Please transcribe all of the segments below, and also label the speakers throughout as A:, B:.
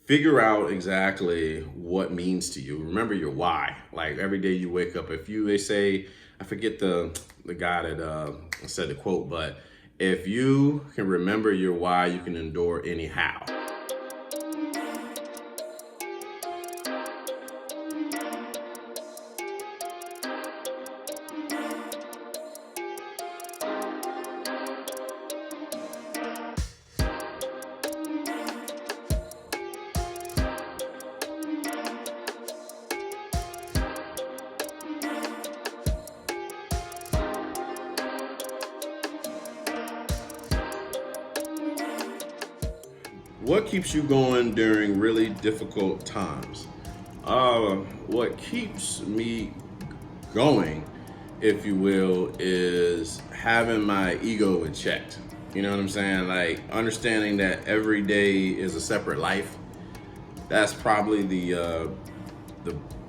A: figure out exactly what means to you. Remember your why. Like every day you wake up, if you, they say, I forget the guy that said the quote, but if you can remember your why, you can endure anyhow. What keeps you going during really difficult times? What keeps me going, if you will, is having my ego in check. You know what I'm saying? Like understanding that every day is a separate life. That's probably the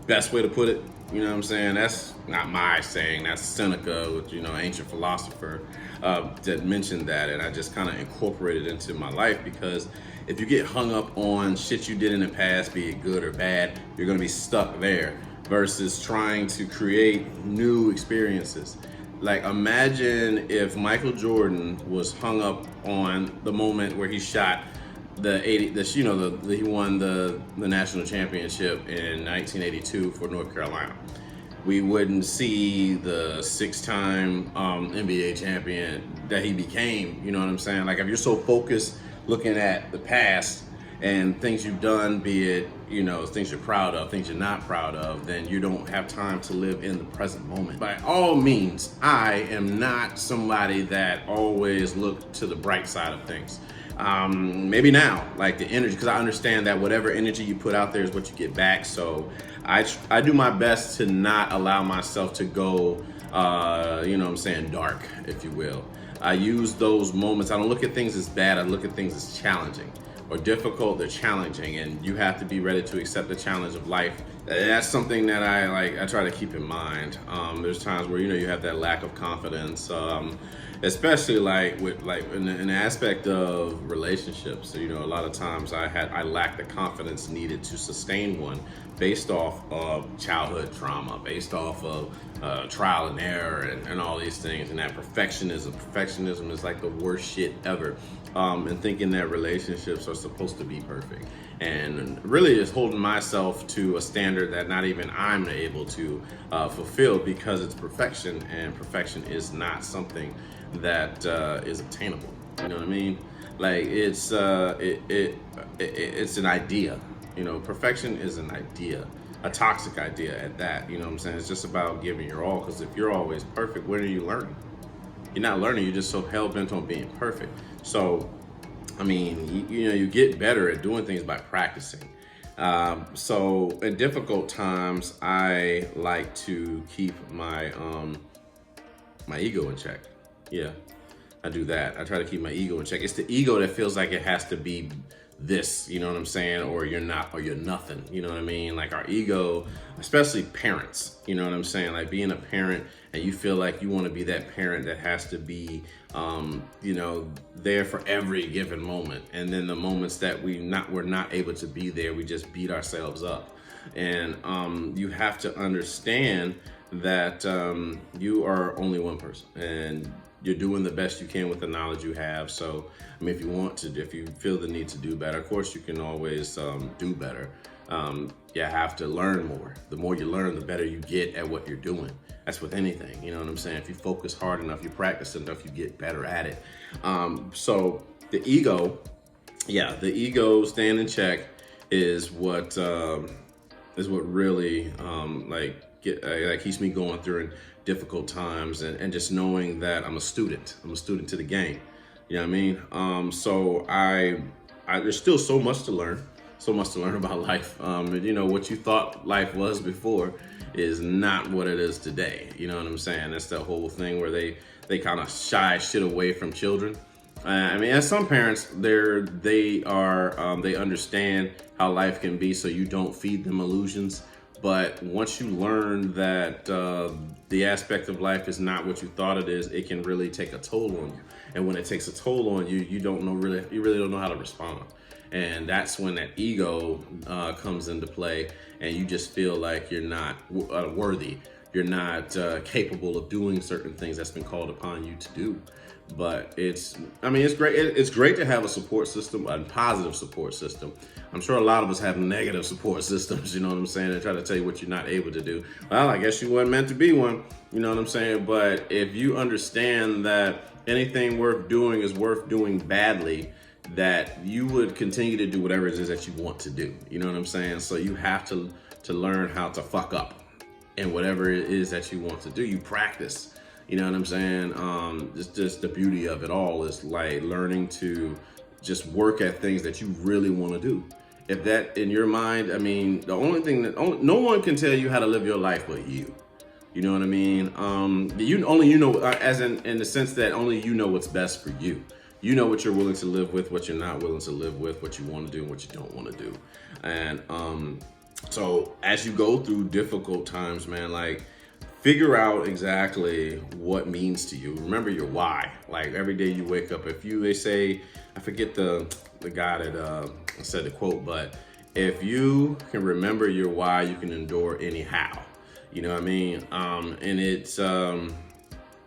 A: best way to put it. You know what I'm saying? That's not my saying. That's Seneca, which, ancient philosopher, that mentioned that, and I just kind of incorporated it into my life because if you get hung up on shit you did in the past, be it good or bad, you're gonna be stuck there. Versus trying to create new experiences. Like imagine if Michael Jordan was hung up on the moment where he shot he won the national championship in 1982 for North Carolina. We wouldn't see the six-time NBA champion that he became. You know what I'm saying? Like if you're so focused looking at the past and things you've done, be it, things you're proud of, things you're not proud of, then you don't have time to live in the present moment. By all means, I am not somebody that always look to the bright side of things. Maybe now, like the energy, because I understand that whatever energy you put out there is what you get back. So I do my best to not allow myself to go, dark, if you will. I use those moments. I don't look at things as bad. I look at things as challenging or difficult. They're challenging, and you have to be ready to accept the challenge of life. That's something that I try to keep in mind. There's times where you have that lack of confidence, especially in the aspect of relationships. So, a lot of times I lack the confidence needed to sustain one, based off of childhood trauma, based off of trial and error and all these things, and that perfectionism is like the worst shit ever, and thinking that relationships are supposed to be perfect, and really just holding myself to a standard that not even I'm able to fulfill, because it's perfection, and perfection is not something that is obtainable. You know what I mean? Like it's an idea. Perfection is an idea, a toxic idea at that. You know what I'm saying? It's just about giving your all, because if you're always perfect, when are you learning? You're not learning. You're just so hell-bent on being perfect. So, you get better at doing things by practicing. So in difficult times, I like to keep my ego in check. Yeah, I do that. I try to keep my ego in check. It's the ego that feels like it has to be this, you know what I'm saying? Or you're not, or you're nothing, you know what I mean? Like our ego, especially parents, you know what I'm saying? Like being a parent and you feel like you want to be that parent that has to be, there for every given moment. And then the moments that we're not able to be there, we just beat ourselves up. And you have to understand that you are only one person, and you're doing the best you can with the knowledge you have. So, if you feel the need to do better, of course you can always do better. You have to learn more. The more you learn, the better you get at what you're doing. That's with anything, you know what I'm saying? If you focus hard enough, you practice enough, you get better at it. So the ego staying in check is what really keeps me going through difficult times, and just knowing that I'm a student to the game. You know what I mean? So there's still so much to learn about life. What you thought life was before is not what it is today. You know what I'm saying? That's the whole thing where they kind of shy shit away from children. As some parents, they understand how life can be, so you don't feed them illusions. But once you learn that the aspect of life is not what you thought it is, it can really take a toll on you. And when it takes a toll on you, you really don't know how to respond. And that's when that ego comes into play, and you just feel like you're not worthy. You're not capable of doing certain things that's been called upon you to do. But it's great. It's great to have a support system, a positive support system. I'm sure a lot of us have negative support systems, you know what I'm saying, and try to tell you what you're not able to do. Well, I guess you weren't meant to be one, you know what I'm saying? But if you understand that anything worth doing is worth doing badly, that you would continue to do whatever it is that you want to do. You know what I'm saying? So you have to learn how to fuck up in whatever it is that you want to do. You practice. You know what I'm saying? It's just the beauty of it all is like learning to just work at things that you really want to do. If that in your mind, I mean, the only thing that no one can tell you how to live your life but you. You know what I mean? You know, as in the sense that only you know what's best for you. You know what you're willing to live with, what you're not willing to live with, what you want to do, and what you don't want to do. And so as you go through difficult times, man, like figure out exactly what means to you. Remember your why. Like every day you wake up, they say, I forget the guy that said the quote, but if you can remember your why, you can endure anyhow. You know what I mean? And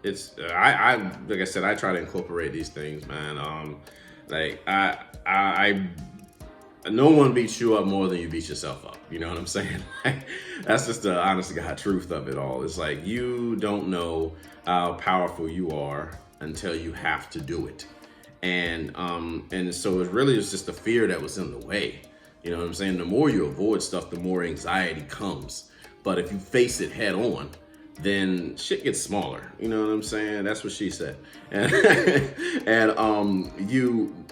A: I like I said, I try to incorporate these things, man. No one beats you up more than you beat yourself up. You know what I'm saying? That's just the honest to God truth of it all. It's like you don't know how powerful you are until you have to do it. And so it really is just the fear that was in the way. You know what I'm saying? The more you avoid stuff, the more anxiety comes. But if you face it head on, then shit gets smaller. You know what I'm saying? That's what she said. But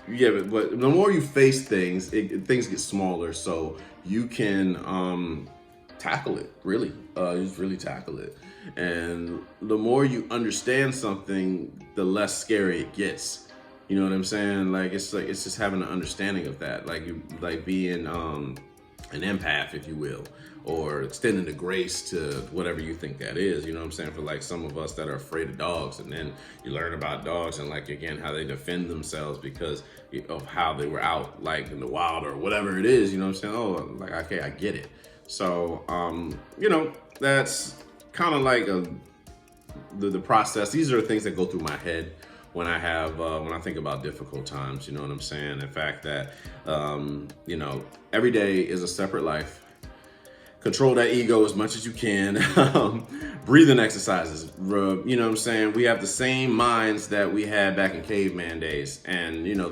A: the more you face things, things get smaller, so you can tackle it. Really, you just really tackle it. And the more you understand something, the less scary it gets. You know what I'm saying? It's just having an understanding of that, like being an empath, if you will, or extending the grace to whatever you think that is. You know what I'm saying? For like some of us that are afraid of dogs, and then you learn about dogs and like again how they defend themselves because of how they were out like in the wild or whatever it is. You know what I'm saying? Oh, like okay, I get it. So you know, that's kind of like the process. These are things that go through my head when I think about difficult times. You know what I'm saying? The fact that you know, every day is a separate life. Control that ego as much as you can. Breathing exercises. You know what I'm saying? We have the same minds that we had back in caveman days, and you know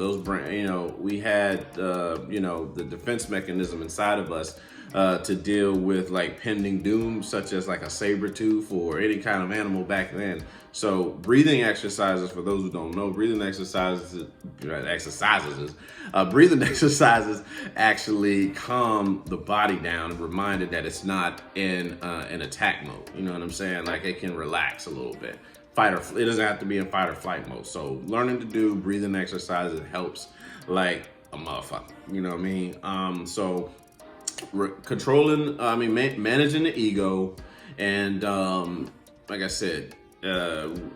A: we had you know, the defense mechanism inside of us to deal with like pending doom, such as like a saber tooth or any kind of animal back then. So breathing exercises, for those who don't know, breathing exercises actually calm the body down and remind it that it's not in an attack mode. You know what I'm saying? Like it can relax a little bit. It doesn't have to be in fight or flight mode. So learning to do breathing exercises helps like a motherfucker. You know what I mean? Managing the ego, and like I said,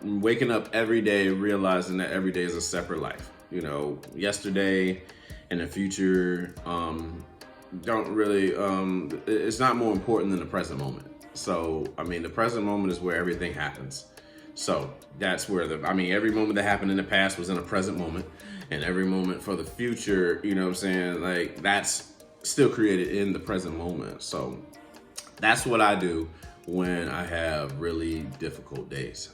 A: waking up every day realizing that every day is a separate life. You know, yesterday and the future don't really it's not more important than the present moment. So I mean, the present moment is where everything happens. So that's where every moment that happened in the past was in a present moment, and every moment for the future, you know what I'm saying, like that's still created in the present moment. So that's what I do when I have really difficult days.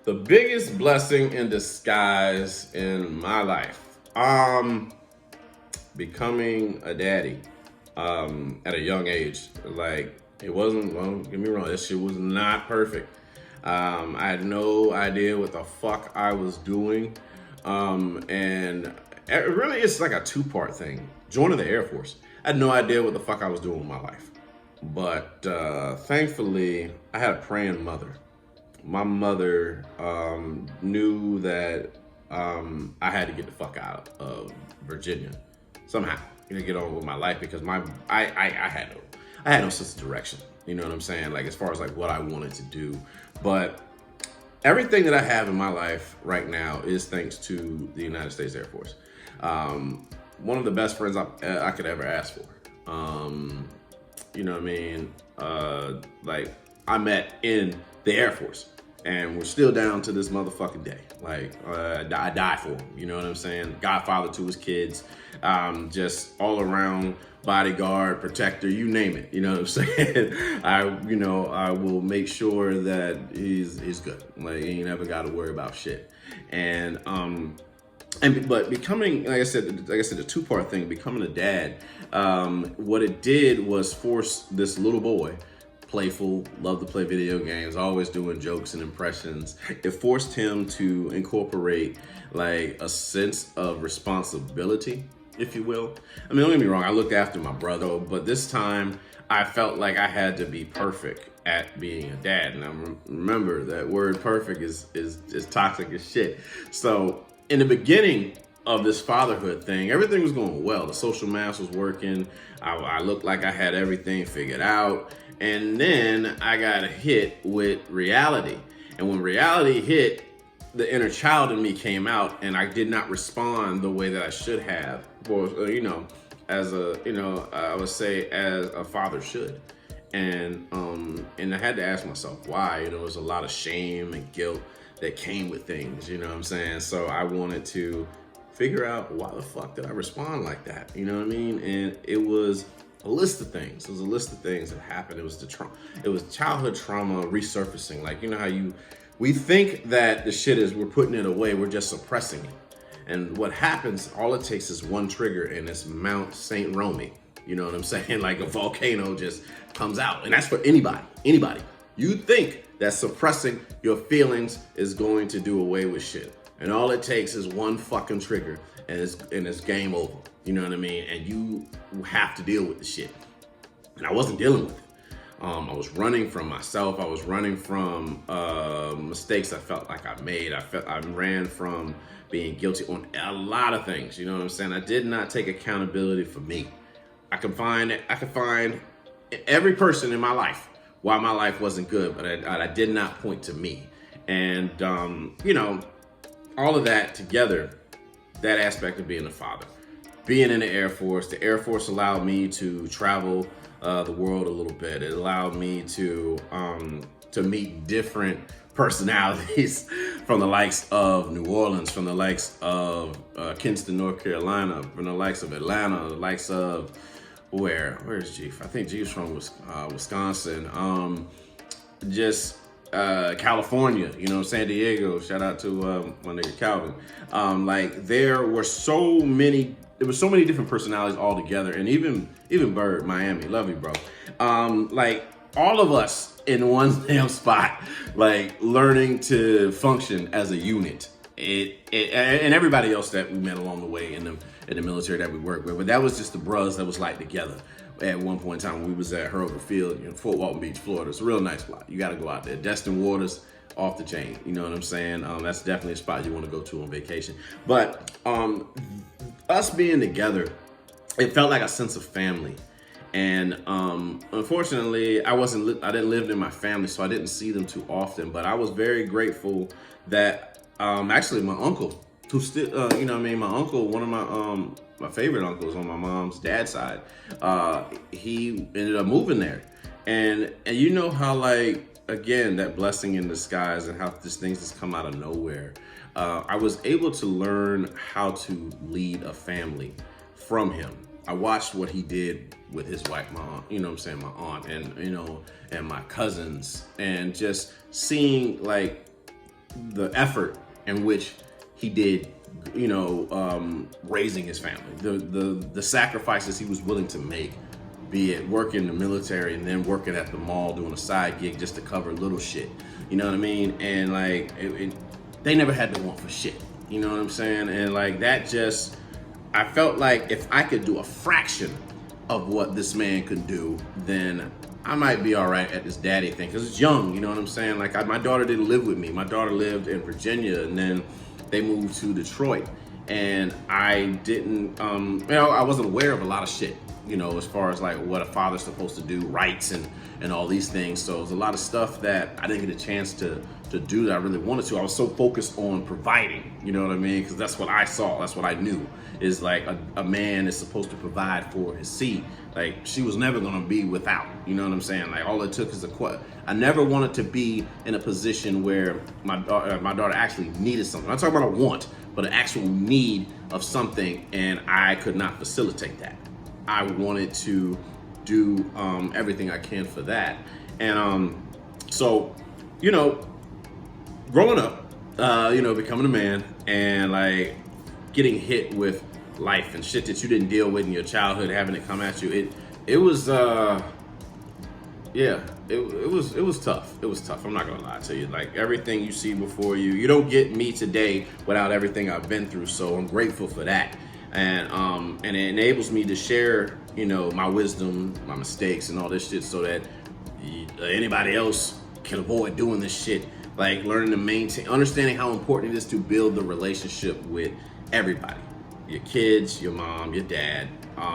A: The biggest blessing in disguise in my life, becoming a daddy at a young age. Like it wasn't, well, don't get me wrong, this shit was not perfect. I had no idea what the fuck I was doing. And it really is like a two-part thing. Joining the Air Force, I had no idea what the fuck I was doing with my life. But thankfully, I had a praying mother. My mother knew that I had to get the fuck out of Virginia somehow. get on with my life because I had no sense of direction. You know what I'm saying? Like as far as like what I wanted to do, but everything that I have in my life right now is thanks to the United States Air Force. One of the best friends I could ever ask for. You know what I mean? Like I met in the Air Force, and we're still down to this motherfucking day. Like I die for him. You know what I'm saying? Godfather to his kids, just all around bodyguard, protector, you name it. You know what I'm saying? I will make sure that he's good. Like he ain't never got to worry about shit. But becoming, like I said, the two-part thing, becoming a dad, what it did was force this little boy, playful, loved to play video games, always doing jokes and impressions. It forced him to incorporate like a sense of responsibility, if you will. I mean, don't get me wrong, I looked after my brother, but this time I felt like I had to be perfect at being a dad. And I remember that word perfect is toxic as shit. So in the beginning of this fatherhood thing, everything was going well. The social mask was working. I looked like I had everything figured out. And then I got hit with reality. And when reality hit, the inner child in me came out, and I did not respond the way that I should have. I would say as a father should. And I had to ask myself why. There was a lot of shame and guilt that came with things, you know what I'm saying? So I wanted to figure out why the fuck did I respond like that? You know what I mean? And it was a list of things. It was a list of things that happened. It was childhood trauma resurfacing. Like, you know how we think that the shit is, we're putting it away, we're just suppressing it. And what happens, all it takes is one trigger, and it's Mount St. Romy. You know what I'm saying? Like a volcano just comes out. And that's for anybody. You think that suppressing your feelings is going to do away with shit. And all it takes is one fucking trigger, and it's game over. You know what I mean? And you have to deal with the shit. And I wasn't dealing with it. I was running from myself. I was running from mistakes I felt like I made. I ran from being guilty on a lot of things. You know what I'm saying? I did not take accountability for me. I could find every person in my life why my life wasn't good, but I did not point to me. And all of that together, that aspect of being a father, being in the Air Force. The Air Force allowed me to travel the world a little bit. It allowed me to meet different personalities from the likes of New Orleans, from the likes of Kinston, North Carolina, from the likes of Atlanta, the likes of where's Chief? I think Chief's from Wisconsin. California, San Diego. Shout out to my nigga Calvin. There were so many different personalities all together, and even Bird, Miami, love you, bro. All of us in one damn spot, like learning to function as a unit. And everybody else that we met along the way in the military that we worked with, but that was just the bros that was like together. At one point in time, we was at Hurlburt Field in Fort Walton Beach, Florida. It's a real nice spot. You got to go out there. Destin Waters, off the chain. You know what I'm saying? That's definitely a spot you want to go to on vacation. But us being together, it felt like a sense of family. And unfortunately, I didn't live in my family, so I didn't see them too often. But I was very grateful that actually my uncle, who still, my uncle, one of my favorite uncles on my mom's dad's side, he ended up moving there. And you know how, like, again, that blessing in disguise and how these things just come out of nowhere. I was able to learn how to lead a family from him. I watched what he did with his wife, my aunt, my aunt, and my cousins, and just seeing like the effort in which he did, raising his family, the sacrifices he was willing to make, be it working in the military and then working at the mall doing a side gig just to cover little shit. You know what I mean? And like, they never had to want for shit. You know what I'm saying? And like that just, I felt like if I could do a fraction of what this man could do, then I might be all right at this daddy thing, because it's young, you know what I'm saying? Like my daughter didn't live with me. My daughter lived in Virginia, and then they moved to Detroit. and I didn't, I wasn't aware of a lot of shit, as far as like what a father's supposed to do, rights and all these things. So there's a lot of stuff that I didn't get a chance to do that I really wanted to. I was so focused on providing, you know what I mean? Because that's what I saw, that's what I knew, is like a man is supposed to provide for his seed. Like, she was never gonna be without, you know what I'm saying? Like, all it took is I never wanted to be in a position where my daughter actually needed something. I'm not talking about a want, but an actual need of something, and I could not facilitate that. I wanted to do everything I can for that. And so, growing up, becoming a man and like getting hit with life and shit that you didn't deal with in your childhood, having it come at you, it was tough. It was tough. I'm not gonna lie to you. Like, everything you see before you, you don't get me today without everything I've been through. So I'm grateful for that. And it enables me to share, my wisdom, my mistakes, and all this shit, so that anybody else can avoid doing this shit. Like, learning to maintain, understanding how important it is to build the relationship with everybody. Your kids, your mom, your dad,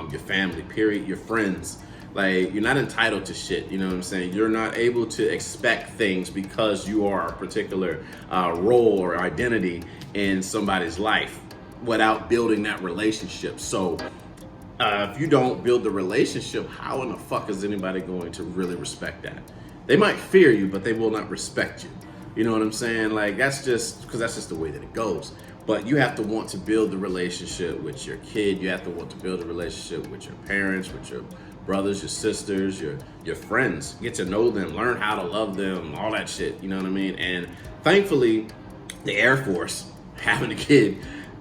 A: your family, period, your friends. Like, you're not entitled to shit, you know what I'm saying? You're not able to expect things because you are a particular role or identity in somebody's life without building that relationship. So if you don't build the relationship, how in the fuck is anybody going to really respect that? They might fear you, but they will not respect you. You know what I'm saying? Like, that's just the way that it goes. But you have to want to build the relationship with your kid. You have to want to build a relationship with your parents, with your brothers, your sisters, your friends. Get to know them, learn how to love them, all that shit. You know what I mean? And thankfully, the Air Force, having a kid,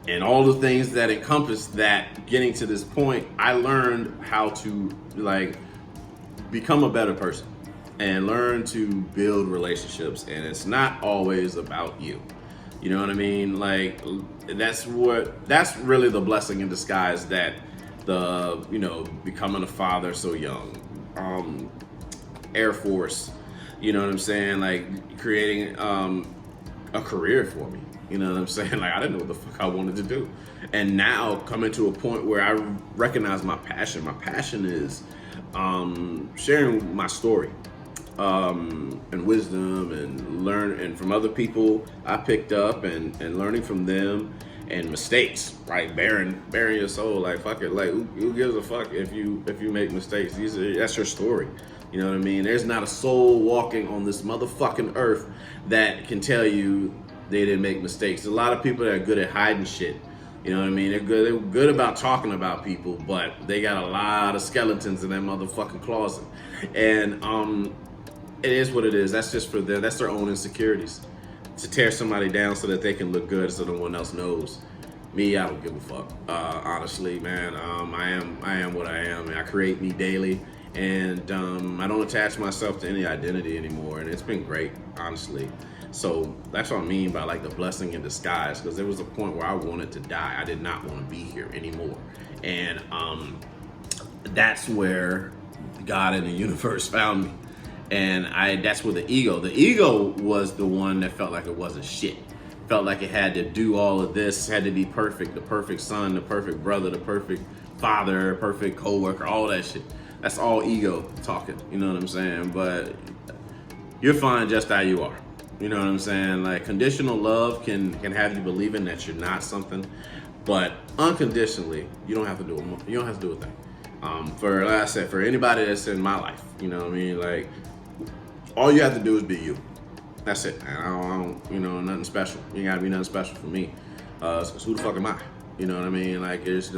A: and all the things that encompass that, getting to this point, I learned how to like become a better person and learn to build relationships. And it's not always about you. You know what I mean? Like, that's really the blessing in disguise that becoming a father so young, Air Force, you know what I'm saying? Like, creating a career for me. You know what I'm saying? Like, I didn't know what the fuck I wanted to do. And now coming to a point where I recognize my passion. My passion is sharing my story. And wisdom and from other people I picked up and learning from them, and mistakes, right? Bearing your soul, like, fuck it, like, who gives a fuck if you make mistakes? That's your story. You know what I mean? There's not a soul walking on this motherfucking earth that can tell you they didn't make mistakes. There's a lot of people that are good at hiding shit. You know what I mean? They're good about talking about people, but they got a lot of skeletons in that motherfucking closet. And it is what it is. That's just for them. That's their own insecurities. To tear somebody down so that they can look good so no one else knows. Me, I don't give a fuck. Honestly, man, I am what I am. And I create me daily, and I don't attach myself to any identity anymore. And it's been great, honestly. So that's what I mean by like the blessing in disguise. Because there was a point where I wanted to die. I did not want to be here anymore. And that's where God and the universe found me. And that's where the ego was the one that felt like it wasn't shit. Felt like it had to do all of this, had to be perfect, the perfect son, the perfect brother, the perfect father, perfect co-worker, all that shit. That's all ego talking, you know what I'm saying? But you're fine just how you are. You know what I'm saying? Like, conditional love can have you believing that you're not something, but unconditionally, you don't have to do it. You don't have to do a thing. Like I said, for anybody that's in my life, you know what I mean? Like, all you have to do is be you. That's it. I don't nothing special. You ain't gotta be nothing special for me. Cause who the fuck am I? You know what I mean? Like, it's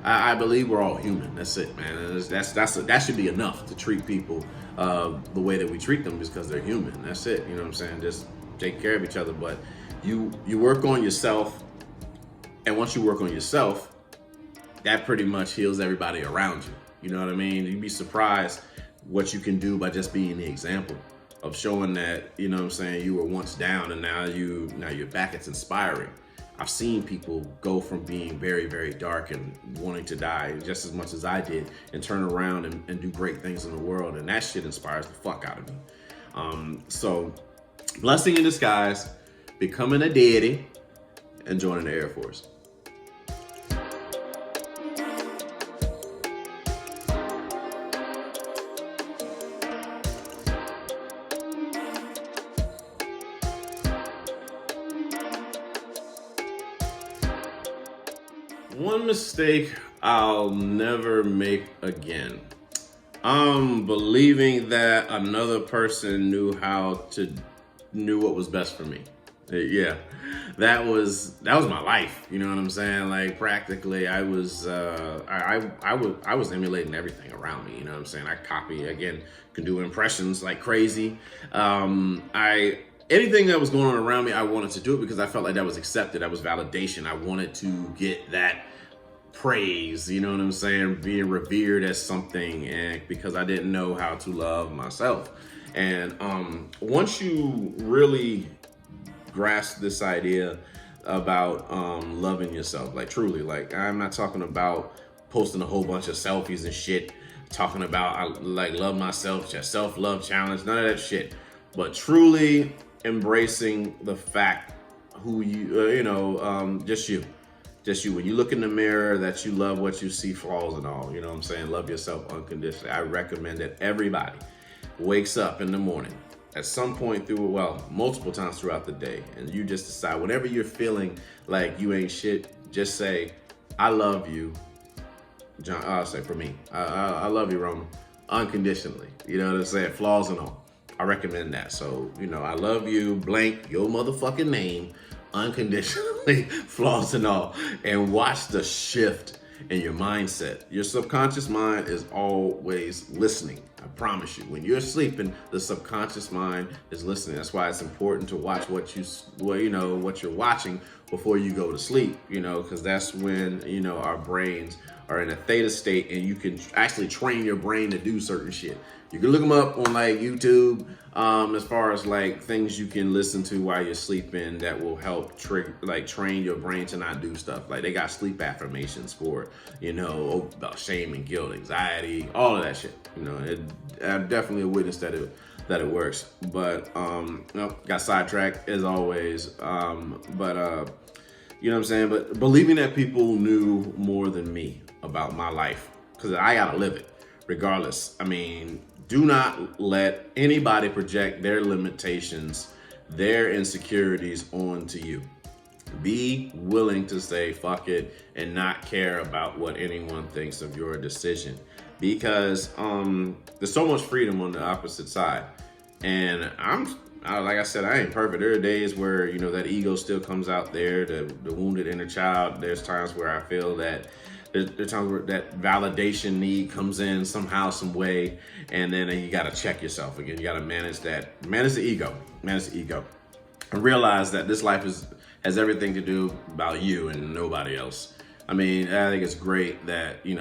A: I believe we're all human. That's it, man. That should be enough to treat people the way that we treat them, just because they're human. That's it. You know what I'm saying? Just take care of each other. But you work on yourself, and once you work on yourself, that pretty much heals everybody around you. You know what I mean? You'd be surprised what you can do by just being the example of showing that, you know what I'm saying, you were once down and now you're back. It's inspiring. I've seen people go from being very, very dark and wanting to die just as much as I did, and turn around and do great things in the world. And that shit inspires the fuck out of me. So blessing in disguise, becoming a daddy, and joining the Air Force. One mistake I'll never make again. Believing that another person knew what was best for me. Yeah, that was my life. You know what I'm saying? Like practically, I was I was emulating everything around me. You know what I'm saying? I copy again, can do impressions like crazy. Anything that was going on around me, I wanted to do it because I felt like that was accepted. That was validation. I wanted to get that praise, you know what I'm saying? Being revered as something, and because I didn't know how to love myself. And once you really grasp this idea about loving yourself, like truly, like I'm not talking about posting a whole bunch of selfies and shit, talking about I like love myself, just self-love challenge, none of that shit, but truly embracing the fact who you, just you. When you look in the mirror, that you love what you see, flaws and all, you know what I'm saying? Love yourself unconditionally. I recommend that everybody wakes up in the morning at some point multiple times throughout the day, and you just decide, whenever you're feeling like you ain't shit, just say, I love you, John. I'll say for me, I love you, Roman, unconditionally. You know what I'm saying? Flaws and all. I recommend that. So, I love you, blank your motherfucking name, unconditionally, flaws and all, and watch the shift in your mindset. Your subconscious mind is always listening. I promise you. When you're sleeping, the subconscious mind is listening. That's why it's important to watch what you're watching before you go to sleep, because that's when, our brains are in a theta state, and you can actually train your brain to do certain shit. You can look them up on like YouTube, as far as like things you can listen to while you're sleeping that will help train your brain to not do stuff. Like they got sleep affirmations for, about shame and guilt, anxiety, all of that shit. I'm definitely a witness that it works. But got sidetracked as always. You know what I'm saying? But believing that people knew more than me about my life, because I gotta live it regardless. I mean, do not let anybody project their limitations, their insecurities onto you. Be willing to say fuck it and not care about what anyone thinks of your decision, because there's so much freedom on the opposite side. And like I said, I ain't perfect. There are days where, that ego still comes out there, the wounded inner child. There's times where I feel that there's times where that validation need comes in somehow, some way, and then you got to check yourself again. You got to manage the ego, and realize that this life has everything to do about you and nobody else. I mean, I think it's great that, you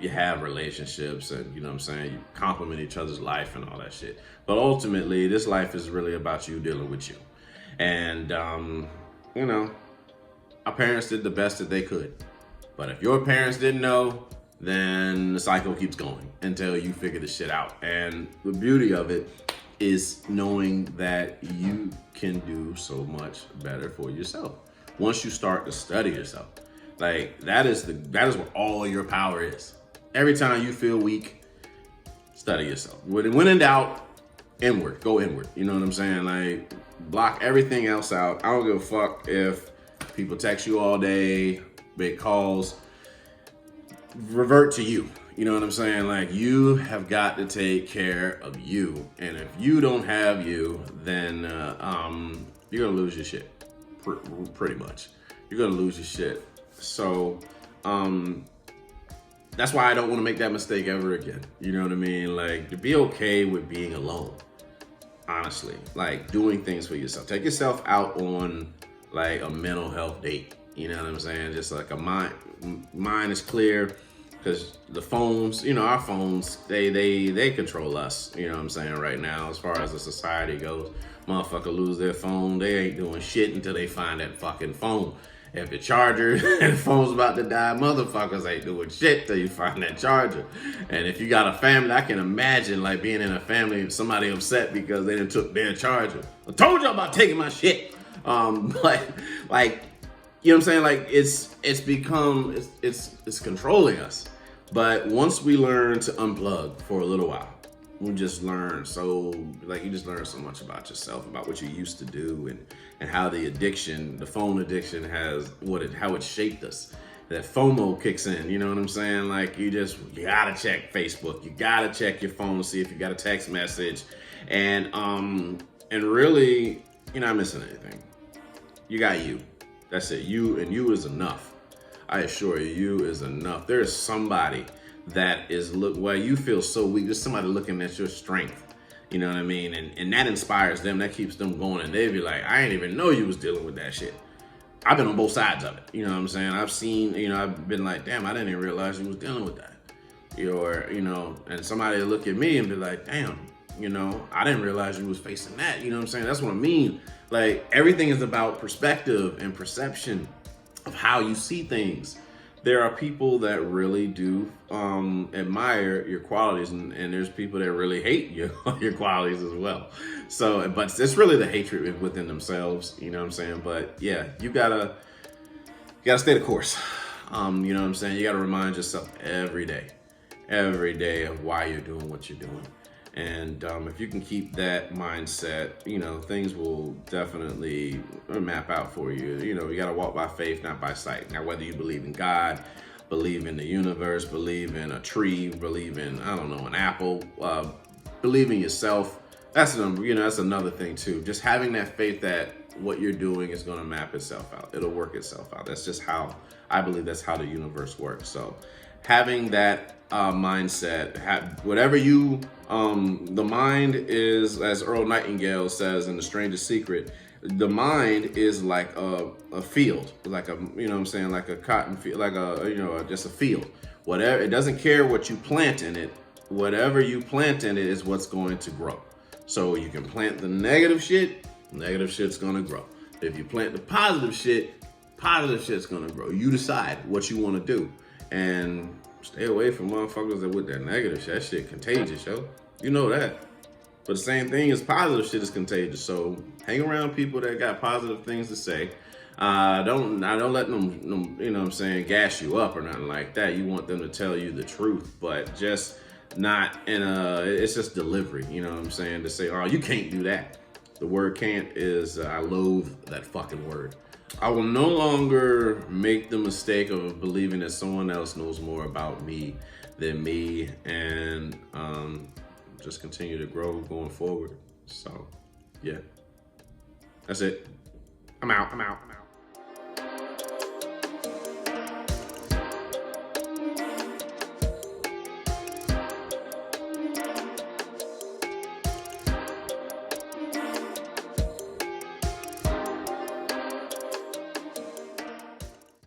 A: have relationships and, you complement each other's life and all that shit. But ultimately, this life is really about you dealing with you. And, our parents did the best that they could. But if your parents didn't know, then the cycle keeps going until you figure the shit out. And the beauty of it is knowing that you can do so much better for yourself once you start to study yourself. Like that is where all your power is. Every time you feel weak, study yourself. When in doubt, inward. Go inward. You know what I'm saying? Like block everything else out. I don't give a fuck if people text you all day, big calls. Revert to you. You know what I'm saying? Like you have got to take care of you. And if you don't have you, then you're gonna lose your shit. Pretty much. You're gonna lose your shit. So that's why I don't want to make that mistake ever again. You know what I mean? Like to be okay with being alone. Honestly, like doing things for yourself. Take yourself out on like a mental health date. You know what I'm saying? Just like a mind is clear, because the phones, our phones, they control us. You know what I'm saying? Right now, as far as the society goes, motherfucker lose their phone, they ain't doing shit until they find that fucking phone. If the charger and the phone's about to die, motherfuckers ain't doing shit till you find that charger. And if you got a family, I can imagine like being in a family and somebody upset because they done took their charger. I told you about taking my shit. Like you know what I'm saying? Like it's become it's controlling us. But once we learn to unplug for a little while, we just learn you just learn so much about yourself, about what you used to do, and how the phone addiction how it shaped us. That FOMO kicks in, you know what I'm saying? Like you gotta check Facebook, you gotta check your phone to see if you got a text message, and really you're not missing anything. You got you. That's it. You and you is enough. I assure you, you is enough. There is somebody that is while you feel so weak, there's somebody looking at your strength. You know what I mean? And that inspires them. That keeps them going. And they be like, I didn't even know you was dealing with that shit. I've been on both sides of it. You know what I'm saying? I've seen, I've been like, damn, I didn't even realize you was dealing with that. And somebody will look at me and be like, damn, I didn't realize you was facing that. You know what I'm saying? That's what I mean. Like everything is about perspective and perception of how you see things. There are people that really do admire your qualities, and there's people that really hate your qualities as well. So, but it's really the hatred within themselves, you know what I'm saying? But yeah, you gotta stay the course. You know what I'm saying? You gotta remind yourself every day of why you're doing what you're doing. And if you can keep that mindset, things will definitely map out for you. You got to walk by faith, not by sight. Now, whether you believe in God, believe in the universe, believe in a tree, believe in, I don't know, an apple, believe in yourself, that's another thing too. Just having that faith that what you're doing is going to map itself out. It'll work itself out. That's just how I believe that's how the universe works. So having that mindset, whatever you, the mind is, as Earl Nightingale says in The Strangest Secret, the mind is like a field, like like a cotton field, like just a field. Whatever, it doesn't care what you plant in it. Whatever you plant in it is what's going to grow. So you can plant the negative shit's gonna grow. If you plant the positive shit's gonna grow. You decide what you want to do, and stay away from motherfuckers that with that negative shit. That shit contagious, yo. You know that. But the same thing is positive shit is contagious. So hang around people that got positive things to say. Don't let them, gas you up or nothing like that. You want them to tell you the truth, but just not it's just delivery, you know what I'm saying? To say, oh, you can't do that. The word can't is, I loathe that fucking word. I will no longer make the mistake of believing that someone else knows more about me than me, and just continue to grow going forward. So, yeah. That's it. I'm out.